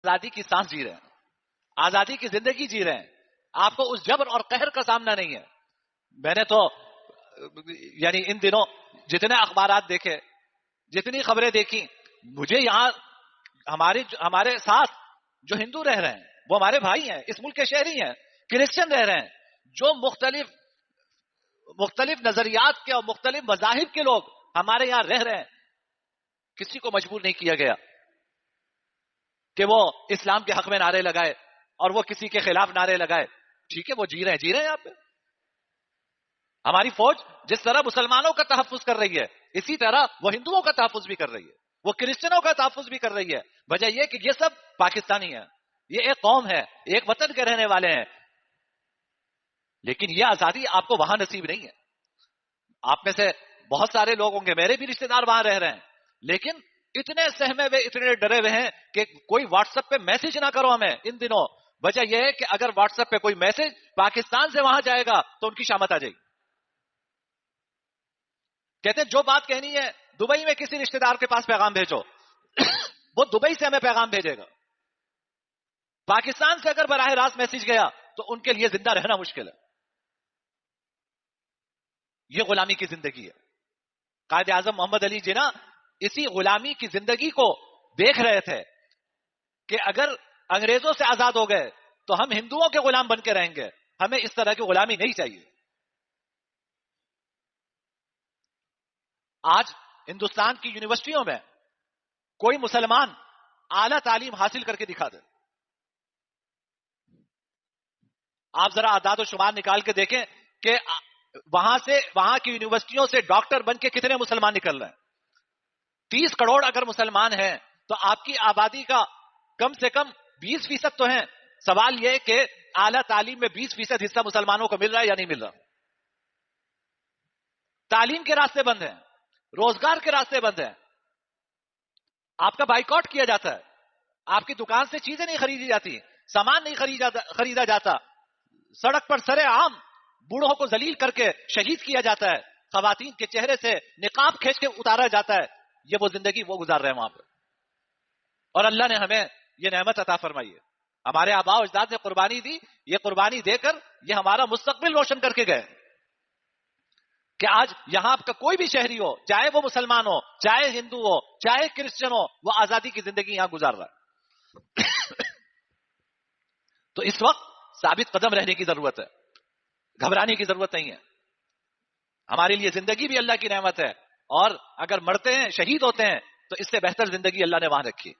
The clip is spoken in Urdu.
آزادی کی سانس جی رہے ہیں، آزادی کی زندگی جی رہے ہیں. آپ کو اس جبر اور قہر کا سامنا نہیں ہے. میں نے تو یعنی ان دنوں جتنے اخبارات دیکھے، جتنی خبریں دیکھی، مجھے یہاں ہمارے ساتھ جو ہندو رہ رہے ہیں وہ ہمارے بھائی ہیں، اس ملک کے شہری ہیں، کرسچن رہ رہے ہیں، جو مختلف نظریات کے اور مختلف مذاہب کے لوگ ہمارے یہاں رہ رہے ہیں. کسی کو مجبور نہیں کیا گیا کہ وہ اسلام کے حق میں نعرے لگائے اور وہ کسی کے خلاف نعرے لگائے. ٹھیک ہے، وہ جی رہے ہیں یہاں پہ. ہماری فوج جس طرح مسلمانوں کا تحفظ کر رہی ہے، اسی طرح وہ ہندوؤں کا تحفظ بھی کر رہی ہے، وہ کرسچنوں کا تحفظ بھی کر رہی ہے. وجہ یہ کہ یہ سب پاکستانی ہیں، یہ ایک قوم ہے، ایک وطن کے رہنے والے ہیں. لیکن یہ آزادی آپ کو وہاں نصیب نہیں ہے. آپ میں سے بہت سارے لوگ ہوں گے، میرے بھی رشتے دار وہاں رہ رہے ہیں، لیکن اتنے سہمے ہوئے، اتنے ڈرے ہوئے ہیں کہ کوئی واٹس ایپ پہ میسج نہ کرو ہمیں ان دنوں. وجہ یہ ہے کہ اگر واٹس ایپ پہ کوئی میسج پاکستان سے وہاں جائے گا تو ان کی شامت آ جائے گی. کہتے ہیں جو بات کہنی ہے دبئی میں کسی رشتے دار کے پاس پیغام بھیجو، وہ دبئی سے ہمیں پیغام بھیجے گا. پاکستان سے اگر براہ راست میسج گیا تو ان کے لیے زندہ رہنا مشکل ہے. یہ غلامی کی زندگی ہے. قائد اعظم محمد علی جناح اسی غلامی کی زندگی کو دیکھ رہے تھے کہ اگر انگریزوں سے آزاد ہو گئے تو ہم ہندوؤں کے غلام بن کے رہیں گے، ہمیں اس طرح کی غلامی نہیں چاہیے. آج ہندوستان کی یونیورسٹیوں میں کوئی مسلمان اعلیٰ تعلیم حاصل کر کے دکھا دے، آپ ذرا اعداد و شمار نکال کے دیکھیں کہ وہاں کی یونیورسٹیوں سے ڈاکٹر بن کے کتنے مسلمان نکل رہے ہیں. 30 کروڑ اگر مسلمان ہیں تو آپ کی آبادی کا کم سے کم 20% تو ہیں. سوال یہ کہ اعلیٰ تعلیم میں 20% حصہ مسلمانوں کو مل رہا ہے یا نہیں مل رہا؟ تعلیم کے راستے بند ہیں، روزگار کے راستے بند ہیں. آپ کا بائیکاٹ کیا جاتا ہے، آپ کی دکان سے چیزیں نہیں خریدی جاتی، سامان نہیں خریدا جاتا، سڑک پر سرے عام بوڑھوں کو ذلیل کر کے شہید کیا جاتا ہے، خواتین کے چہرے سے نقاب کھینچ کے اتارا جاتا ہے. یہ وہ زندگی وہ گزار رہے ہیں وہاں پہ. اور اللہ نے ہمیں یہ نعمت عطا فرمائی ہے. ہمارے آباء و اجداد نے قربانی دی، یہ قربانی دے کر یہ ہمارا مستقبل روشن کر کے گئے کہ آج یہاں کا کوئی بھی شہری ہو، چاہے وہ مسلمان ہو، چاہے ہندو ہو، چاہے کرسچن ہو، وہ آزادی کی زندگی یہاں گزار رہا ہے. تو اس وقت ثابت قدم رہنے کی ضرورت ہے، گھبرانے کی ضرورت نہیں ہے. ہمارے لیے زندگی بھی اللہ کی نعمت ہے، اور اگر مرتے ہیں، شہید ہوتے ہیں، تو اس سے بہتر زندگی اللہ نے وہاں رکھی.